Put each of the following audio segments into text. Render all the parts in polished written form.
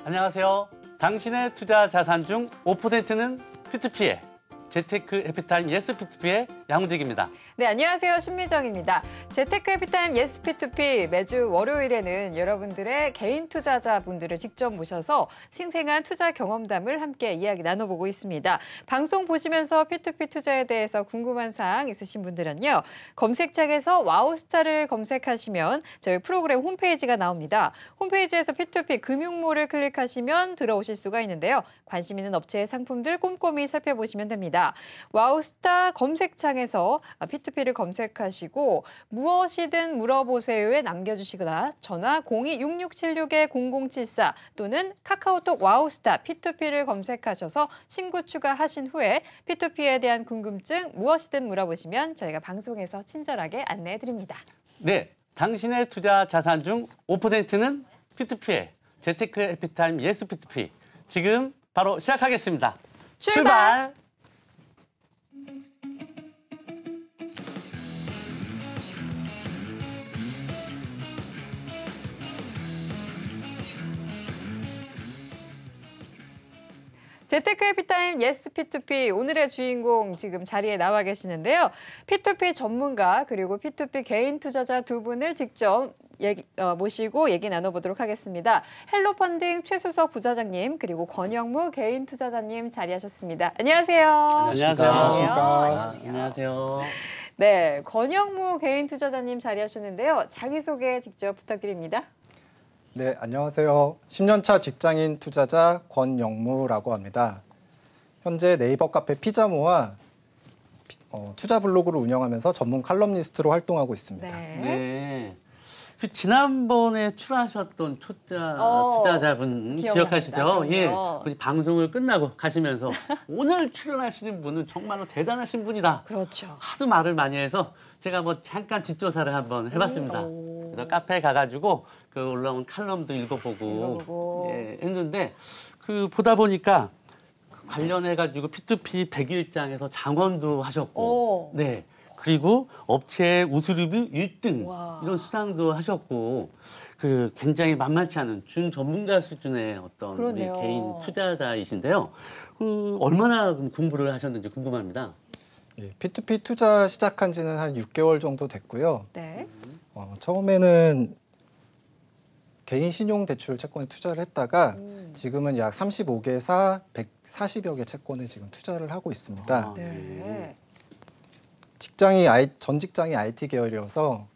안녕하세요. 당신의 투자 자산 중 5%는 P2P에 재테크 해피타임 예스 P2P의 양우직입니다. 네, 안녕하세요. 신미정입니다. 재테크 해피타임 예스 P2P 매주 월요일에는 여러분들의 개인 투자자분들을 직접 모셔서 생생한 투자 경험담을 함께 이야기 나눠보고 있습니다. 방송 보시면서 P2P 투자에 대해서 궁금한 사항 있으신 분들은요. 검색창에서 와우스타를 검색하시면 저희 프로그램 홈페이지가 나옵니다. 홈페이지에서 P2P 금융몰을 클릭하시면 들어오실 수가 있는데요. 관심 있는 업체의 상품들 꼼꼼히 살펴보시면 됩니다. 와우스타 검색창에서 P2P를 검색하시고 무엇이든 물어보세요에 남겨주시거나 전화 02-6676-0074 또는 카카오톡 와우스타 P2P를 검색하셔서 친구 추가하신 후에 P2P에 대한 궁금증 무엇이든 물어보시면 저희가 방송에서 친절하게 안내해드립니다. 네, 당신의 투자 자산 중 5%는 P2P에 재테크 해피타임 예스 P2P 지금 바로 시작하겠습니다. 출발! 재테크 해피타임 예스 P2P 오늘의 주인공 지금 자리에 나와 계시는데요. P2P 전문가 그리고 P2P 개인 투자자 두 분을 직접 모시고 얘기 나눠보도록 하겠습니다. 헬로펀딩 최수석 부사장님 그리고 권영무 개인 투자자님 자리하셨습니다. 안녕하세요. 안녕하세요. 안녕하세요. 네, 권영무 개인 투자자님 자리하셨는데요. 자기소개 직접 부탁드립니다. 네, 안녕하세요. 10년차 직장인 투자자 권영무라고 합니다. 현재 네이버 카페 피자모와 투자 블로그를 운영하면서 전문 칼럼니스트로 활동하고 있습니다. 네. 그 지난번에 출연하셨던 투자자분 기억하시죠? 예. 그 방송을 끝나고 가시면서 오늘 출연하시는 분은 정말로 대단하신 분이다. 그렇죠. 하도 말을 많이 해서 제가 뭐 잠깐 뒷조사를 한번 해봤습니다. 그래서 카페에 가가지고 그 올라온 칼럼도 읽어보고 예, 했는데 그 보다 보니까 관련해가지고 P2P 100일장에서 장원도 하셨고, 네. 그리고 업체 우수리뷰 1등 이런 수상도 하셨고 그 굉장히 만만치 않은 준전문가 수준의 어떤 우리 개인 투자자이신데요. 얼마나 공부를 하셨는지 궁금합니다. 예, P2P 투자 시작한 지는 한 6개월 정도 됐고요. 네. 처음에는 개인 신용대출 채권에 투자를 했다가 지금은 약 35개사 140여 개 채권에 지금 투자를 하고 있습니다. 네. 전 직장이 IT 계열이어서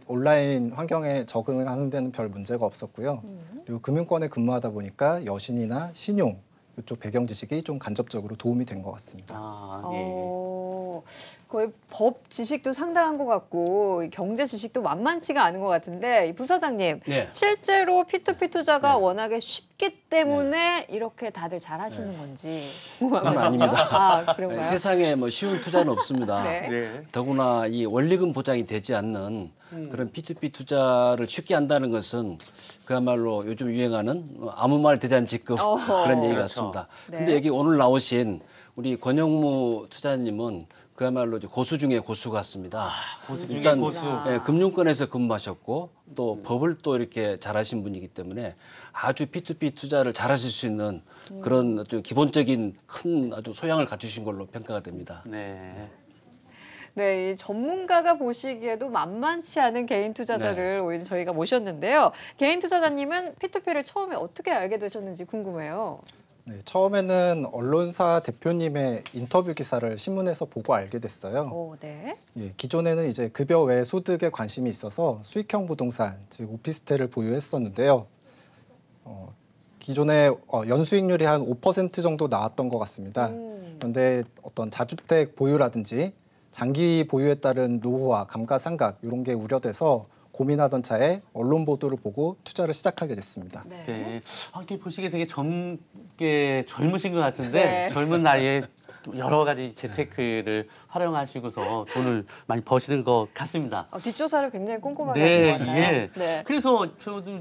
온라인 환경에 적응하는 데는 별 문제가 없었고요. 그리고 금융권에 근무하다 보니까 여신이나 신용 이쪽 배경 지식이 좀 간접적으로 도움이 된 것 같습니다. 거의 법 지식도 상당한 것 같고 경제 지식도 만만치가 않은 것 같은데 부사장님 실제로 P2P 투자가 워낙에 쉽기 때문에 이렇게 다들 잘하시는 건지 그건 아닙니다. 그런가요? 세상에 뭐 쉬운 투자는 없습니다. 더구나 이 원리금 보장이 되지 않는 그런 P2P 투자를 쉽게 한다는 것은 그야말로 요즘 유행하는 아무 말 대잔치급 그런 얘기 같습니다. 근데 여기 오늘 나오신 우리 권영무 투자님은 그야말로 고수 중에 고수 같습니다. 일단 금융권에서 근무하셨고 또 법을 또 이렇게 잘하신 분이기 때문에 아주 P2P 투자를 잘하실 수 있는 그런 아주 기본적인 큰 아주 소양을 갖추신 걸로 평가가 됩니다. 네, 이 전문가가 보시기에도 만만치 않은 개인 투자자를 오히려 저희가 모셨는데요. 개인 투자자님은 P2P를 처음에 어떻게 알게 되셨는지 궁금해요. 네, 처음에는 언론사 대표님의 인터뷰 기사를 신문에서 보고 알게 됐어요. 예, 기존에는 이제 급여 외 소득에 관심이 있어서 수익형 부동산, 즉 오피스텔을 보유했었는데요. 기존에 연수익률이 한 5% 정도 나왔던 것 같습니다. 그런데 어떤 자주택 보유라든지 장기 보유에 따른 노후와 감가상각 이런 게 우려돼서 고민하던 차에 언론 보도를 보고 투자를 시작하게 됐습니다. 이렇게 보시기에 되게 젊으신 것 같은데 젊은 나이에 여러 가지 재테크를 활용하시고서 돈을 많이 버시는 것 같습니다. 뒷조사를 굉장히 꼼꼼하게 하신 것 같아요. 그래서 저도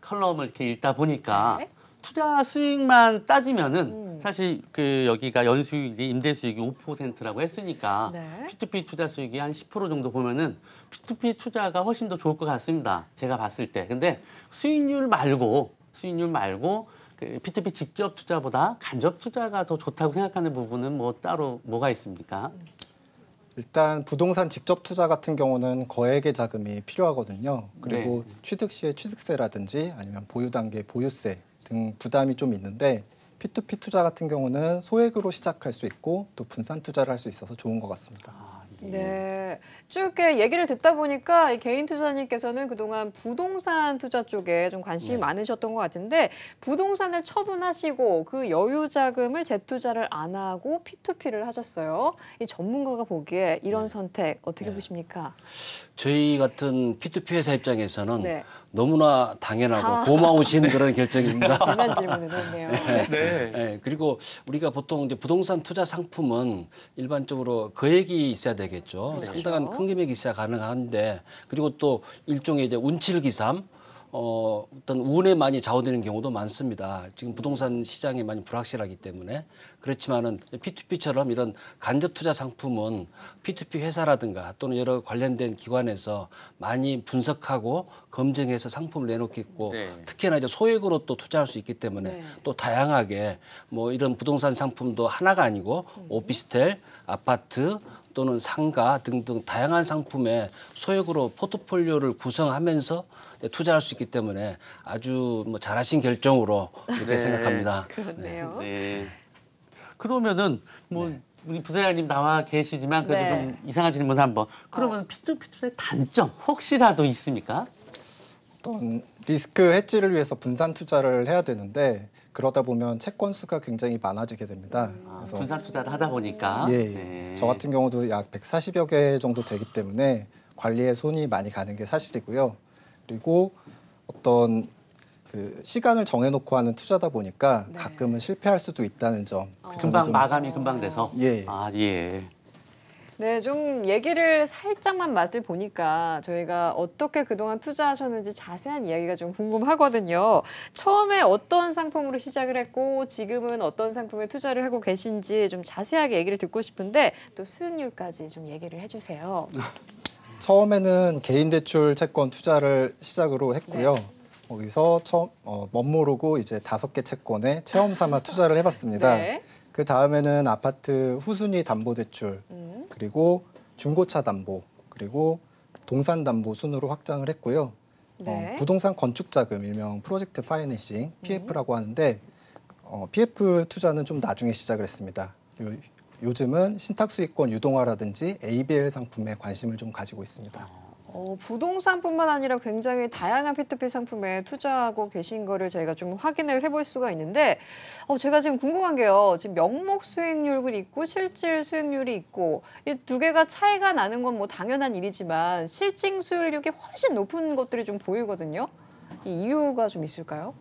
컬럼을 이렇게 읽다 보니까 투자 수익만 따지면은 사실 그 여기가 연수익이 임대 수익이 5%라고 했으니까 네. P2P 투자 수익이 한 10% 정도 보면은 P2P 투자가 훨씬 더 좋을 것 같습니다. 제가 봤을 때. 근데 수익률 말고 그 P2P 직접 투자보다 간접 투자가 더 좋다고 생각하는 부분은 뭐 따로 뭐가 있습니까? 일단 부동산 직접 투자 같은 경우는 거액의 자금이 필요하거든요. 그리고 취득 시에 취득세라든지 아니면 보유 단계 보유세 등 부담이 좀 있는데 P2P 투자 같은 경우는 소액으로 시작할 수 있고 또 분산 투자를 할 수 있어서 좋은 것 같습니다. 네, 쭉 이렇게 얘기를 듣다 보니까 이 개인 투자님께서는 그동안 부동산 투자 쪽에 좀 관심이 많으셨던 것 같은데 부동산을 처분하시고 그 여유 자금을 재투자를 안 하고 P2P를 하셨어요. 이 전문가가 보기에 이런 선택 어떻게 보십니까? 저희 같은 P2P 회사 입장에서는 네. 너무나 당연하고 고마우신 그런 결정입니다. 당연한 질문을 했네요. 네. 그리고 우리가 보통 이제 부동산 투자 상품은 일반적으로 거액이 있어야 되겠죠. 상당한 큰 금액이 있어야 가능한데 그리고 또 일종의 이제 운칠기삼 어떤 운에 많이 좌우되는 경우도 많습니다. 지금 부동산 시장이 많이 불확실하기 때문에 그렇지만은 P2P처럼 이런 간접 투자 상품은 P2P 회사라든가 또는 여러 관련된 기관에서 많이 분석하고 검증해서 상품을 내놓겠고 특히나 이제 소액으로 또 투자할 수 있기 때문에 또 다양하게 뭐 이런 부동산 상품도 하나가 아니고 오피스텔, 아파트 또는 상가 등등 다양한 상품에 소액으로 포트폴리오를 구성하면서 투자할 수 있기 때문에 아주 뭐 잘하신 결정으로 이렇게 생각합니다. 그렇네요. 네. 그러면은 뭐 우리 부사장님 나와 계시지만 그래도 좀 이상한 질문 한번. 그러면 P2P 투자의 단점 혹시라도 있습니까? 어떤 리스크 해지를 위해서 분산 투자를 해야 되는데 그러다 보면 채권 수가 굉장히 많아지게 됩니다. 그래서 분산 투자를 하다 보니까 저 같은 경우도 약 140여 개 정도 되기 때문에 관리에 손이 많이 가는 게 사실이고요. 그리고 어떤 그 시간을 정해놓고 하는 투자다 보니까 가끔은 실패할 수도 있다는 점. 그 금방 마감이 금방 돼서. 예. 예. 네, 좀 얘기를 살짝만 맛을 보니까 저희가 어떻게 그동안 투자하셨는지 자세한 이야기가 좀 궁금하거든요. 처음에 어떤 상품으로 시작을 했고 지금은 어떤 상품에 투자를 하고 계신지 좀 자세하게 얘기를 듣고 싶은데 또 수익률까지 좀 얘기를 해주세요. 처음에는 개인 대출 채권 투자를 시작으로 했고요. 거기서 멋모르고 이제 5개 채권에 체험 삼아 투자를 해봤습니다. 그 다음에는 아파트 후순위 담보 대출, 그리고 중고차 담보, 그리고 동산 담보 순으로 확장을 했고요. 부동산 건축 자금, 일명 프로젝트 파이낸싱, PF라고 하는데 PF 투자는 좀 나중에 시작을 했습니다. 요즘은 신탁수익권 유동화라든지 ABL 상품에 관심을 좀 가지고 있습니다. 부동산뿐만 아니라 굉장히 다양한 P2P 상품에 투자하고 계신 거를 저희가 좀 확인을 해볼 수가 있는데 제가 지금 궁금한 게요. 지금 명목 수익률이 있고 실질 수익률이 있고 이 두 개가 차이가 나는 건 뭐 당연한 일이지만 실질 수익률이 훨씬 높은 것들이 좀 보이거든요. 이 이유가 좀 있을까요?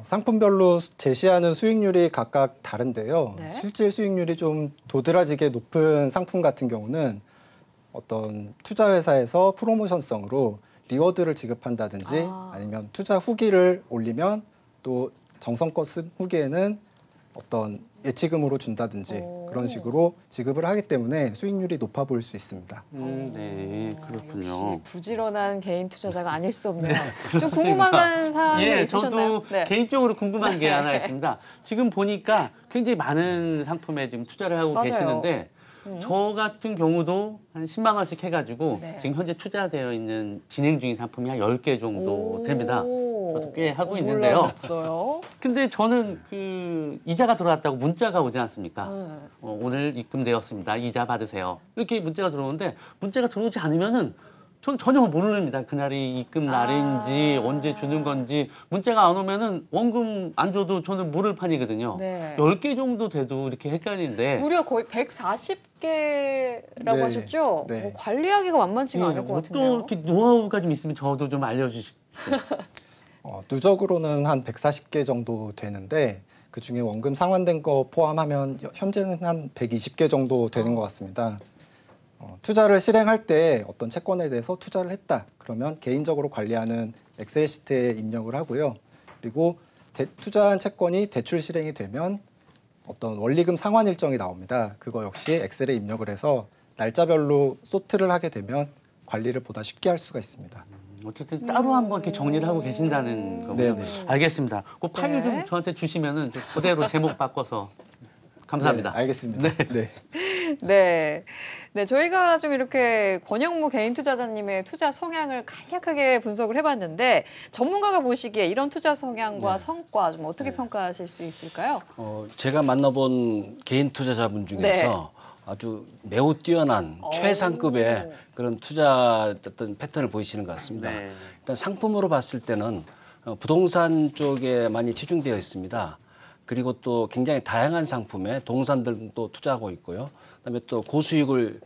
상품별로 제시하는 수익률이 각각 다른데요. 실질 수익률이 좀 도드라지게 높은 상품 같은 경우는 어떤 투자 회사에서 프로모션성으로 리워드를 지급한다든지 아니면 투자 후기를 올리면 또 정성껏 쓴 후기에는 어떤 예치금으로 준다든지 그런 식으로 지급을 하기 때문에 수익률이 높아 보일 수 있습니다. 네, 그렇군요. 역시 부지런한 개인 투자자가 아닐 수 없네요. 좀 궁금한 사항이 있으셨나요? 저도 개인적으로 궁금한 게 하나 있습니다. 지금 보니까 굉장히 많은 상품에 지금 투자를 하고 계시는데 저 같은 경우도 한 10만 원씩 해가지고 지금 현재 투자되어 있는 진행 중인 상품이 한 10개 정도 됩니다. 저도 꽤 하고 있는데요. 근데 저는 그 이자가 들어왔다고 문자가 오지 않습니까? 오늘 입금되었습니다. 이자 받으세요. 이렇게 문자가 들어오는데 문자가 들어오지 않으면은 전 전혀 모릅니다. 그날이 입금 날인지 언제 주는 건지 문자가 안 오면은 원금 안 줘도 저는 모를 판이거든요. 10개 정도 돼도 이렇게 헷갈리는데 무려 거의 140개라고 하셨죠? 뭐 관리하기가 만만치가 않을 것 같은데요. 또 이렇게 노하우가 좀 있으면 저도 좀 알려주시죠. 누적으로는 한 140개 정도 되는데 그중에 원금 상환된 거 포함하면 현재는 한 120개 정도 되는 것 같습니다. 투자를 실행할 때 어떤 채권에 대해서 투자를 했다. 그러면 개인적으로 관리하는 엑셀 시트에 입력을 하고요. 그리고 투자한 채권이 대출 실행이 되면 어떤 원리금 상환 일정이 나옵니다. 그거 역시 엑셀에 입력을 해서 날짜별로 소트를 하게 되면 관리를 보다 쉽게 할 수가 있습니다. 어쨌든 따로 한번 이렇게 정리를 하고 계신다는 거고요. 네네. 알겠습니다. 그 파일 좀 저한테 주시면은 그대로 제목 바꿔서 감사합니다. 네, 알겠습니다. 네. 네. 네, 저희가 좀 이렇게 권영무 개인 투자자님의 투자 성향을 간략하게 분석을 해봤는데 전문가가 보시기에 이런 투자 성향과 성과 좀 어떻게 평가하실 수 있을까요? 제가 만나본 개인 투자자분 중에서 아주 매우 뛰어난 최상급의 그런 투자 어떤 패턴을 보이시는 것 같습니다. 네. 일단 상품으로 봤을 때는 부동산 쪽에 많이 치중되어 있습니다. 그리고 또 굉장히 다양한 상품에 동산들도 투자하고 있고요. 그다음에 또 고수익을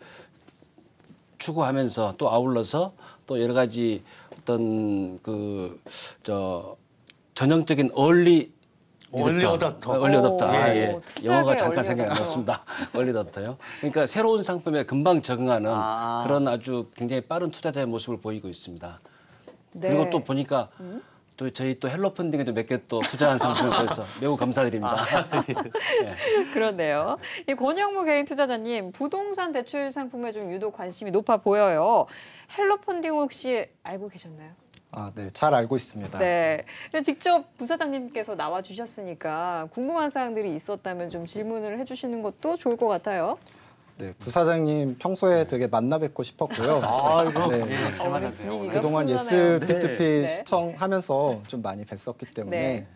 추구하면서 또 아울러서 또 여러 가지 어떤 전형적인 얼리 어답터. 예. 영어가 잠깐 생각이 안 났습니다. 얼리어답터요. 그러니까 새로운 상품에 금방 적응하는 그런 아주 굉장히 빠른 투자자의 모습을 보이고 있습니다. 네. 그리고 또 보니까 또 저희 또 헬로 펀딩에도 몇 개 또 투자한 상품을 보여서 매우 감사드립니다. 네. 그렇네요. 이 권영무 개인 투자자님, 부동산 대출 상품에 좀 유독 관심이 높아 보여요. 헬로 펀딩 혹시 알고 계셨나요? 네, 잘 알고 있습니다. 네. 직접 부사장님께서 나와 주셨으니까 궁금한 사항들이 있었다면 좀 질문을 해주시는 것도 좋을 것 같아요. 네, 부사장님 평소에 되게 만나 뵙고 싶었고요. 이거 네. 잘 맞았네요. 분위기가 그동안 훈훈하네요. 예스 P2P 네. 시청하면서 좀 많이 뵀었기 때문에 네.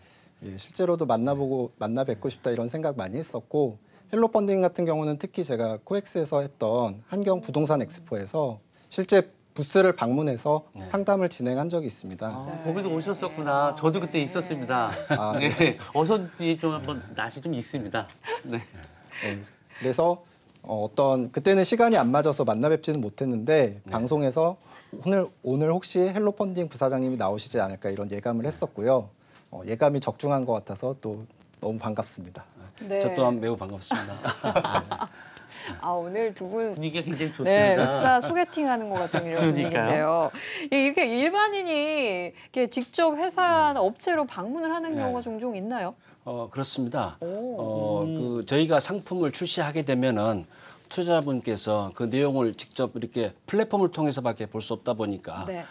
예, 실제로도 만나 뵙고 싶다 이런 생각 많이 했었고 헬로 펀딩 같은 경우는 특히 제가 코엑스에서 했던 한경 부동산 엑스포에서 실제 부스를 방문해서 상담을 진행한 적이 있습니다. 거기도 오셨었구나. 저도 그때 있었습니다. 네. 어선지 좀 한번 낯이 좀 있습니다. 네. 네, 그래서 그때는 시간이 안 맞아서 만나 뵙지는 못했는데 방송에서 오늘 혹시 헬로 펀딩 부사장님이 나오시지 않을까 이런 예감을 했었고요. 예감이 적중한 것 같아서 또 너무 반갑습니다. 네. 저 또한 매우 반갑습니다. 오늘 두 분 분위기가 굉장히 좋습니다. 네, 투자 소개팅하는 것 같은 이런 그러니까요. 분위기인데요. 이렇게 일반인이 이렇게 직접 회사나 업체로 방문을 하는 경우가 종종 있나요? 그렇습니다. 저희가 상품을 출시하게 되면은 투자자분께서 그 내용을 직접 이렇게 플랫폼을 통해서밖에 볼 수 없다 보니까 네.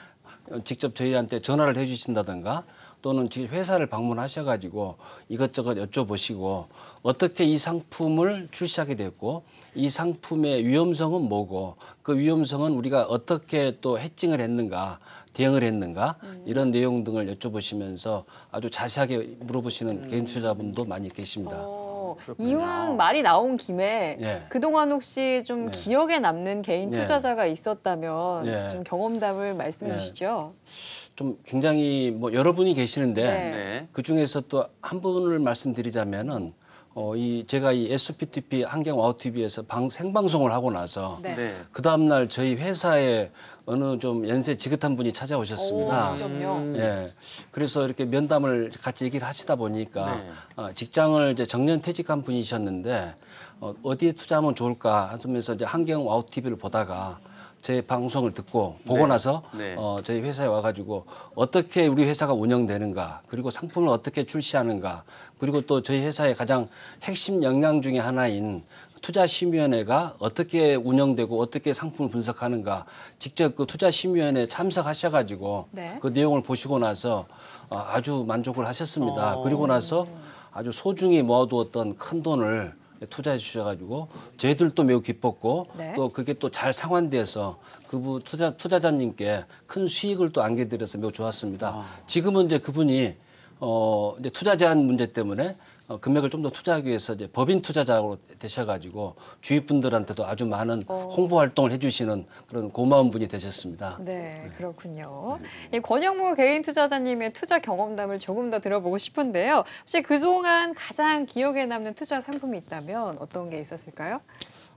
직접 저희한테 전화를 해주신다든가 또는 지금 회사를 방문하셔가지고 이것저것 여쭤보시고 어떻게 이 상품을 출시하게 됐고 이 상품의 위험성은 뭐고 그 위험성은 우리가 어떻게 또 해칭을 했는가 대응을 했는가 이런 내용 등을 여쭤보시면서 아주 자세하게 물어보시는 개인 투자자분도 많이 계십니다. 이왕 말이 나온 김에 그동안 혹시 좀 기억에 남는 개인 투자자가 있었다면 좀 경험담을 말씀해 주시죠. 좀 굉장히 여러 분이 계시는데 그 중에서 또 한 분을 말씀드리자면은 제가 이 SPTP 한경 와우TV에서 생방송을 하고 나서 그 다음날 저희 회사에 어느 좀 연세 지긋한 분이 찾아오셨습니다. 직접요? 예. 그래서 이렇게 면담을 같이 얘기를 하시다 보니까 직장을 이제 정년 퇴직한 분이셨는데 어디에 투자하면 좋을까 하면서 이제 한경 와우TV를 보다가 제 방송을 듣고 보고 나서 저희 회사에 와가지고 어떻게 우리 회사가 운영되는가 그리고 상품을 어떻게 출시하는가 그리고 또 저희 회사의 가장 핵심 역량 중에 하나인 투자심의위원회가 어떻게 운영되고 어떻게 상품을 분석하는가 직접 그 투자심의위원회에 참석하셔가지고 그 내용을 보시고 나서 아주 만족을 하셨습니다. 그리고 나서 아주 소중히 모아두었던 큰 돈을 투자해 주셔가지고 저희들도 매우 기뻤고 또 그게 또 잘 상환돼서 그분 투자자님께 큰 수익을 또 안겨드려서 매우 좋았습니다. 지금은 이제 그분이 이제 투자 제한 문제 때문에 금액을 좀 더 투자하기 위해서 이제 법인 투자자로 되셔가지고 주위 분들한테도 아주 많은 홍보 활동을 해주시는 그런 고마운 분이 되셨습니다. 네, 그렇군요. 이 권영무 개인 투자자님의 투자 경험담을 조금 더 들어보고 싶은데요. 혹시 그동안 가장 기억에 남는 투자 상품이 있다면 어떤 게 있었을까요?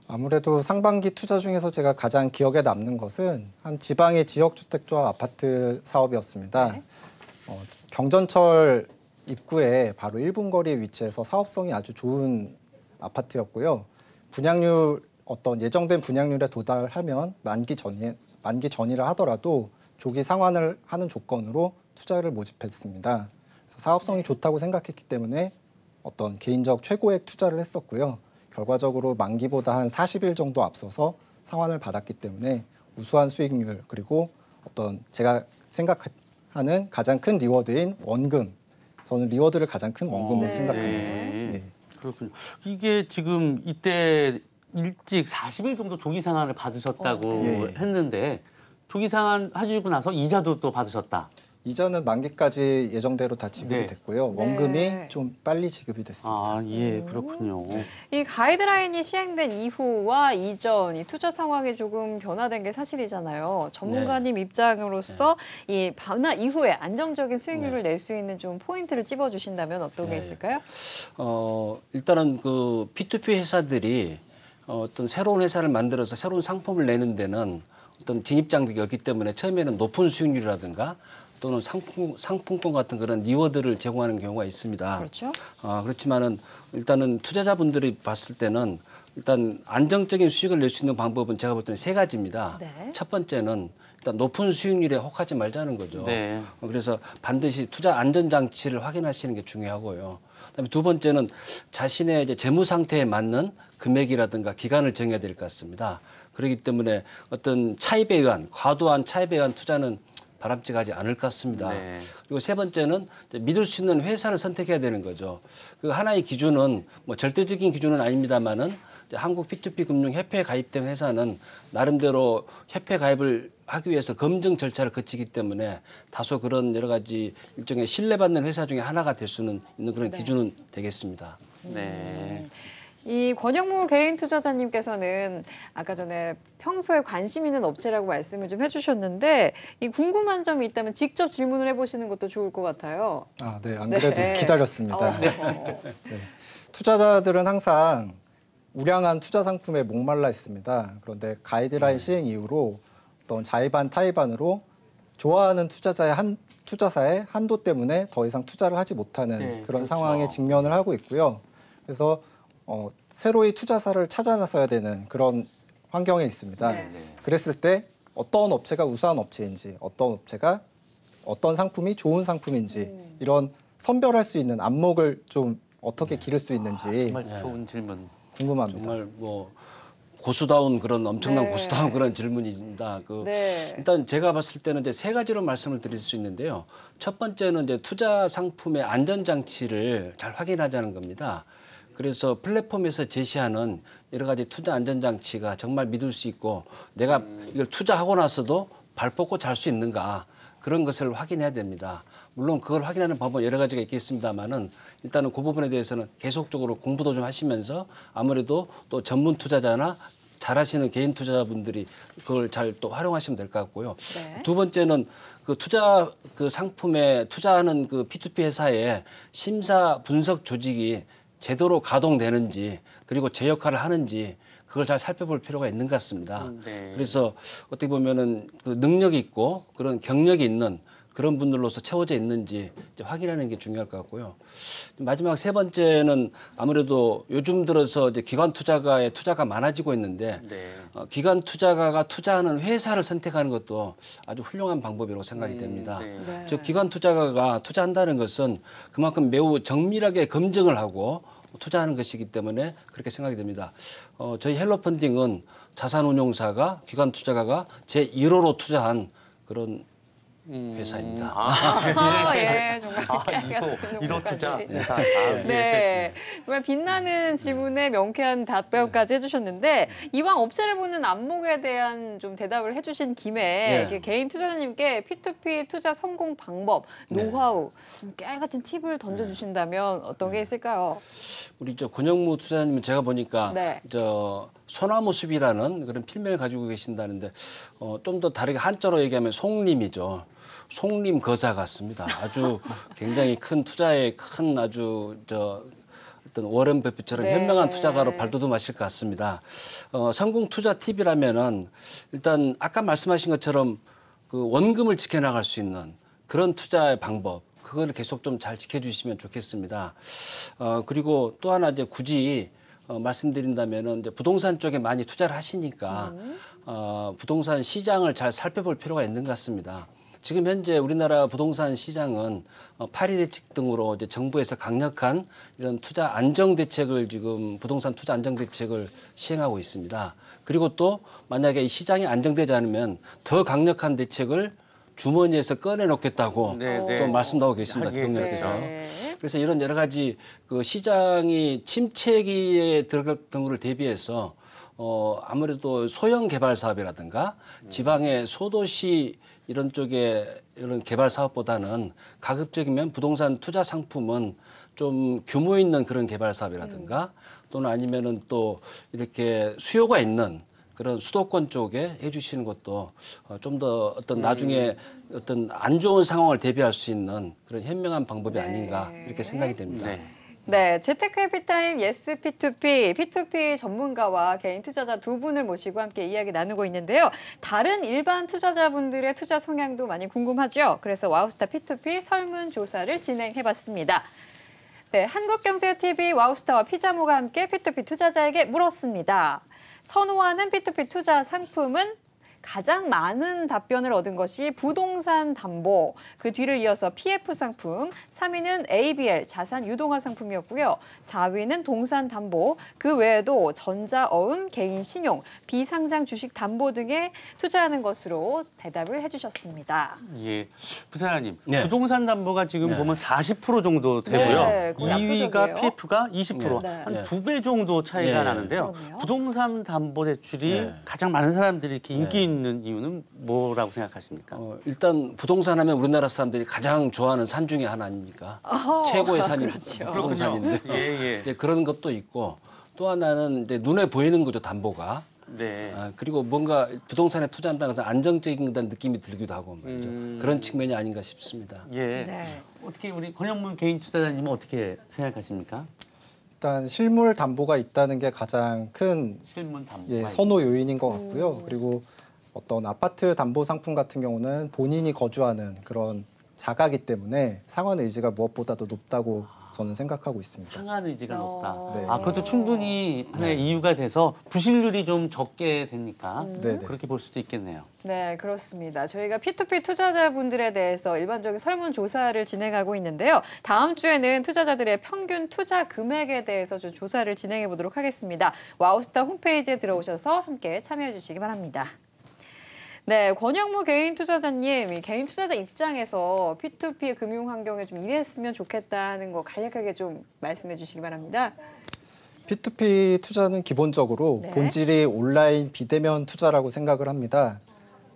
아무래도 상반기 투자 중에서 제가 가장 기억에 남는 것은 한 지방의 지역주택조합 아파트 사업이었습니다. 경전철 입구에 바로 1분 거리에 위치해서 사업성이 아주 좋은 아파트였고요. 예정된 분양률에 도달하면 만기 전이라 하더라도 조기 상환을 하는 조건으로 투자를 모집했습니다. 사업성이 좋다고 생각했기 때문에 어떤 개인적 최고액 투자를 했었고요. 결과적으로 만기보다 한 40일 정도 앞서서 상환을 받았기 때문에 우수한 수익률 그리고 어떤 제가 생각하는 가장 큰 리워드인 원금, 저는 리워드를 가장 큰 원금으로 생각합니다. 네. 그렇군요. 이게 지금 이때 일찍 40일 정도 조기 상환을 받으셨다고 했는데 조기 상환 하시고 나서 이자도 또 받으셨다. 이자는 만기까지 예정대로 다 지급이 됐고요. 원금이 좀 빨리 지급이 됐습니다. 아, 예, 그렇군요. 이 가이드라인이 시행된 이후와 이전 이 투자 상황이 조금 변화된 게 사실이잖아요. 전문가님 입장으로서 이 변화 이후에 안정적인 수익률을 낼 수 있는 좀 포인트를 찝어주신다면 어떤 게 있을까요? 일단은 그 P2P 회사들이 어떤 새로운 회사를 만들어서 새로운 상품을 내는 데는 어떤 진입 장벽이 없기 때문에 처음에는 높은 수익률이라든가 또는 상품권 같은 그런 리워드를 제공하는 경우가 있습니다. 그렇죠. 그렇지만은 일단은 투자자분들이 봤을 때는 일단 안정적인 수익을 낼 수 있는 방법은 제가 볼 때는 세 가지입니다. 첫 번째는 일단 높은 수익률에 혹하지 말자는 거죠. 그래서 반드시 투자 안전 장치를 확인하시는 게 중요하고요. 그다음에 두 번째는 자신의 이제 재무 상태에 맞는 금액이라든가 기간을 정해야 될 것 같습니다. 그렇기 때문에 어떤 차입에 의한 과도한 차입에 의한 투자는 바람직하지 않을 것 같습니다. 그리고 세 번째는 믿을 수 있는 회사를 선택해야 되는 거죠. 그 하나의 기준은 뭐 절대적인 기준은 아닙니다만은 한국 P2P 금융협회에 가입된 회사는 나름대로 협회 가입을 하기 위해서 검증 절차를 거치기 때문에 다소 그런 여러 가지 일종의 신뢰받는 회사 중에 하나가 될 수는 있는 그런 기준은 되겠습니다. 이 권영무 개인 투자자님께서는 아까 전에 평소에 관심 있는 업체라고 말씀을 좀 해주셨는데 이 궁금한 점이 있다면 직접 질문을 해보시는 것도 좋을 것 같아요. 네, 안 그래도 기다렸습니다. 투자자들은 항상 우량한 투자 상품에 목말라 있습니다. 그런데 가이드라인 시행 이후로 어떤 자의반 타의반으로 좋아하는 투자사의 한도 때문에 더 이상 투자를 하지 못하는 그런 상황에 직면을 하고 있고요. 그래서 새로이 투자사를 찾아 나서야 되는 그런 환경에 있습니다. 그랬을 때 어떤 업체가 우수한 업체인지, 어떤 업체가 어떤 상품이 좋은 상품인지 이런 선별할 수 있는 안목을 좀 어떻게 기를 수 있는지 정말 좋은 질문. 궁금합니다. 정말 뭐 고수다운 그런 엄청난 고수다운 그런 질문입니다. 일단 제가 봤을 때는 이제 세 가지로 말씀을 드릴 수 있는데요. 첫 번째는 이제 투자 상품의 안전 장치를 잘 확인하자는 겁니다. 그래서 플랫폼에서 제시하는 여러 가지 투자 안전 장치가 정말 믿을 수 있고 내가 이걸 투자하고 나서도 발 뻗고 잘 수 있는가 그런 것을 확인해야 됩니다. 물론 그걸 확인하는 방법은 여러 가지가 있겠습니다만은 일단은 그 부분에 대해서는 계속적으로 공부도 좀 하시면서 아무래도 또 전문 투자자나 잘하시는 개인 투자자분들이 그걸 잘 또 활용하시면 될 것 같고요. 두 번째는 그 투자 그 상품에 투자하는 그 P2P 회사의 심사 분석 조직이 제대로 가동되는지 그리고 제 역할을 하는지 그걸 잘 살펴볼 필요가 있는 것 같습니다. 그래서 어떻게 보면은 그 능력이 있고 그런 경력이 있는 그런 분들로서 채워져 있는지 이제 확인하는 게 중요할 것 같고요. 마지막 세 번째는 아무래도 요즘 들어서 이제 기관 투자가의 투자가 많아지고 있는데 기관 투자가가 투자하는 회사를 선택하는 것도 아주 훌륭한 방법이라고 생각이 됩니다. 즉 기관 투자가가 투자한다는 것은 그만큼 매우 정밀하게 검증을 하고 투자하는 것이기 때문에 그렇게 생각이 됩니다. 저희 헬로펀딩은 자산운용사가 기관 투자가가 제1호로 투자한 그런 회사입니다. 예, 정말 1호 투자 회사. 정말 빛나는 질문에 명쾌한 답변까지 해주셨는데 이왕 업체를 보는 안목에 대한 좀 대답을 해주신 김에 이렇게 개인 투자자님께 P2P 투자 성공 방법, 노하우, 좀 깨알같은 팁을 던져주신다면 어떤 게 있을까요? 우리 권영무 투자자님은 제가 보니까 소나무숲이라는 그런 필명을 가지고 계신다는데 좀 더 다르게 한자로 얘기하면 송림이죠. 송림 거사 같습니다. 아주 굉장히 큰 투자에 큰 아주 어떤 워런 버핏처럼 현명한 투자가로 발돋움하실 것 같습니다. 성공 투자 팁이라면은 일단 아까 말씀하신 것처럼 그 원금을 지켜나갈 수 있는 그런 투자의 방법. 그거를 계속 좀 잘 지켜주시면 좋겠습니다. 그리고 또 하나 이제 굳이 말씀드린다면은 이제 부동산 쪽에 많이 투자를 하시니까 부동산 시장을 잘 살펴볼 필요가 있는 것 같습니다. 지금 현재 우리나라 부동산 시장은 파리 대책 등으로 이제 정부에서 강력한 이런 투자 안정 대책을 지금 부동산 투자 안정 대책을 시행하고 있습니다. 그리고 또 만약에 이 시장이 안정되지 않으면 더 강력한 대책을 주머니에서 꺼내놓겠다고 또 말씀하고 계십니다. 대통령께서. 그래서 이런 여러 가지 그 시장이 침체기에 들어갈 경우를 대비해서 아무래도 소형 개발 사업이라든가 지방의 소도시 이런 쪽에 이런 개발 사업보다는 가급적이면 부동산 투자 상품은 좀 규모 있는 그런 개발 사업이라든가 또는 아니면은 또 이렇게 수요가 있는 그런 수도권 쪽에 해주시는 것도 좀 더 어떤 나중에 어떤 안 좋은 상황을 대비할 수 있는 그런 현명한 방법이 아닌가 이렇게 생각이 됩니다. 네, 재테크 해피타임 예스 P2P, P2P 전문가와 개인 투자자 두 분을 모시고 함께 이야기 나누고 있는데요. 다른 일반 투자자분들의 투자 성향도 많이 궁금하죠. 그래서 와우스타 P2P 설문조사를 진행해봤습니다. 네, 한국경제TV 와우스타와 피자모가 함께 P2P 투자자에게 물었습니다. 선호하는 P2P 투자 상품은 가장 많은 답변을 얻은 것이 부동산 담보, 그 뒤를 이어서 PF 상품, 3위는 ABL, 자산 유동화 상품이었고요. 4위는 동산 담보, 그 외에도 전자어음, 개인 신용, 비상장 주식 담보 등에 투자하는 것으로 대답을 해주셨습니다. 예, 부사장님, 부동산 담보가 지금 보면 40% 정도 되고요. 네, 2위가 PF가 20%, 네. 한 2배 정도 차이가 나는데요. 그러네요. 부동산 담보 대출이 가장 많은 사람들이 이렇게 인기 있는 이유는 뭐라고 생각하십니까? 일단 부동산 하면 우리나라 사람들이 가장 좋아하는 산 중에 하나 아닙니까? 최고의 산이 부동산인데 이제 그런 것도 있고 또 하나는 이제 눈에 보이는 거죠, 담보가. 그리고 뭔가 부동산에 투자한다는 것은 안정적인 느낌이 들기도 하고 말이죠. 그런 측면이 아닌가 싶습니다. 어떻게 우리 권영문 개인 투자자님은 어떻게 생각하십니까? 일단 실물 담보가 있다는 게 가장 큰 실물 담보 선호 요인인 것 같고요. 그리고 어떤 아파트 담보 상품 같은 경우는 본인이 거주하는 그런 자가기 때문에 상환 의지가 무엇보다도 높다고 저는 생각하고 있습니다. 상환 의지가 높다. 그것도 충분히 하나의 이유가 돼서 부실률이 좀 적게 되니까 그렇게 볼 수도 있겠네요. 네, 그렇습니다. 저희가 P2P 투자자분들에 대해서 일반적인 설문조사를 진행하고 있는데요. 다음 주에는 투자자들의 평균 투자 금액에 대해서 좀 조사를 진행해 보도록 하겠습니다. 와우스타 홈페이지에 들어오셔서 함께 참여해 주시기 바랍니다. 네, 권영무 개인 투자자님, 개인 투자자 입장에서 P2P 금융 환경에 좀 일했으면 좋겠다는 거 간략하게 좀 말씀해 주시기 바랍니다. P2P 투자는 기본적으로 본질이 온라인 비대면 투자라고 생각을 합니다.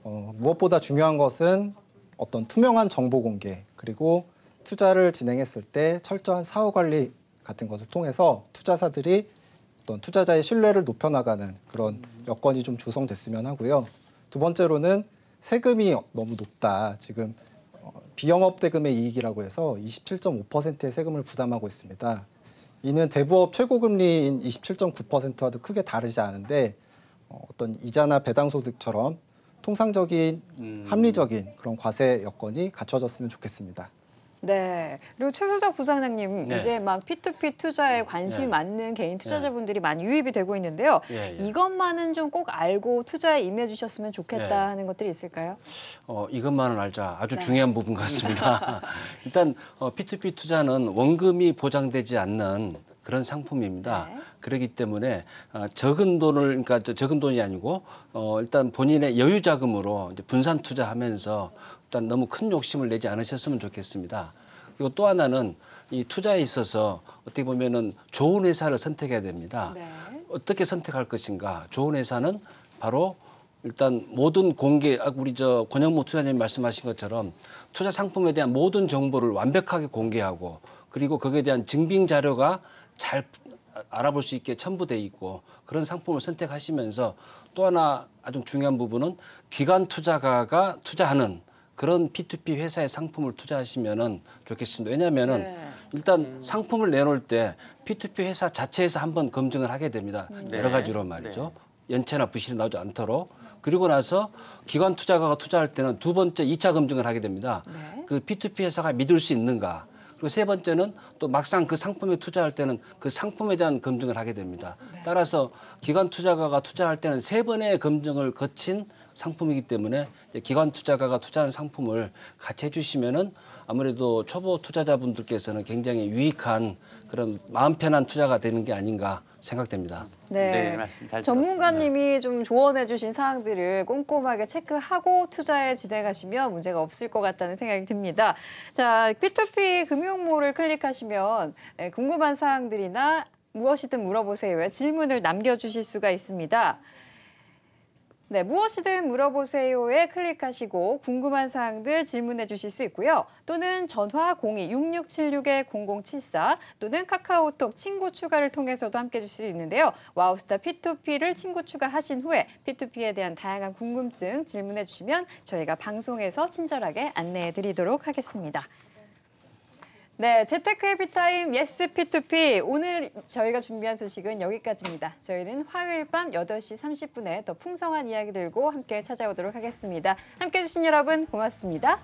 무엇보다 중요한 것은 어떤 투명한 정보 공개, 그리고 투자를 진행했을 때 철저한 사후 관리 같은 것을 통해서 투자사들이 어떤 투자자의 신뢰를 높여나가는 그런 여건이 좀 조성됐으면 하고요. 두 번째로는 세금이 너무 높다. 지금 비영업 대금의 이익이라고 해서 27.5%의 세금을 부담하고 있습니다. 이는 대부업 최고금리인 27.9%와도 크게 다르지 않은데 어떤 이자나 배당소득처럼 통상적인 합리적인 그런 과세 여건이 갖춰졌으면 좋겠습니다. 네. 그리고 최수정 부사장님, 이제 막 P2P 투자에 관심이 많는 개인 투자자분들이 많이 유입이 되고 있는데요. 이것만은 좀 꼭 알고 투자에 임해 주셨으면 좋겠다 하는 것들이 있을까요? 이것만은 알자. 아주 중요한 부분 같습니다. 일단 P2P 투자는 원금이 보장되지 않는 그런 상품입니다. 그렇기 때문에 적은 돈을, 그러니까 적은 돈이 아니고 일단 본인의 여유 자금으로 이제 분산 투자하면서 일단 너무 큰 욕심을 내지 않으셨으면 좋겠습니다. 그리고 또 하나는 이 투자에 있어서 어떻게 보면은 좋은 회사를 선택해야 됩니다. 어떻게 선택할 것인가? 좋은 회사는 바로 일단 모든 공개, 우리 권영무 투자자님 말씀하신 것처럼 투자 상품에 대한 모든 정보를 완벽하게 공개하고 그리고 거기에 대한 증빙 자료가 잘 알아볼 수 있게 첨부돼 있고 그런 상품을 선택하시면서 또 하나 아주 중요한 부분은 기관 투자가가 투자하는 그런 P2P 회사의 상품을 투자하시면은 좋겠습니다. 왜냐하면은 일단 상품을 내놓을 때 P2P 회사 자체에서 한번 검증을 하게 됩니다. 여러 가지로 말이죠. 연체나 부실이 나오지 않도록. 그리고 나서 기관 투자가가 투자할 때는 두 번째 2차 검증을 하게 됩니다. 그 P2P 회사가 믿을 수 있는가. 그리고 세 번째는 또 막상 그 상품에 투자할 때는 그 상품에 대한 검증을 하게 됩니다. 따라서 기관 투자가가 투자할 때는 3번의 검증을 거친 상품이기 때문에 이제 기관 투자가가 투자한 상품을 같이 해주시면은 아무래도 초보 투자자분들께서는 굉장히 유익한 그런 마음 편한 투자가 되는 게 아닌가 생각됩니다. 네, 말씀 잘 전문가님이 좀 조언해 주신 사항들을 꼼꼼하게 체크하고 투자에 진행하시면 문제가 없을 것 같다는 생각이 듭니다. 자, P2P 금융몰을 클릭하시면 궁금한 사항들이나 무엇이든 물어보세요에 질문을 남겨주실 수가 있습니다. 네, 무엇이든 물어보세요에 클릭하시고 궁금한 사항들 질문해 주실 수 있고요. 또는 전화 02-6676-0074 또는 카카오톡 친구 추가를 통해서도 함께 해줄 수 있는데요. 와우스타 P2P를 친구 추가하신 후에 P2P에 대한 다양한 궁금증 질문해 주시면 저희가 방송에서 친절하게 안내해 드리도록 하겠습니다. 네, 재테크 해피타임 예스 P2P. 오늘 저희가 준비한 소식은 여기까지입니다. 저희는 화요일 밤 8시 30분에 더 풍성한 이야기 들고 함께 찾아오도록 하겠습니다. 함께해 주신 여러분 고맙습니다.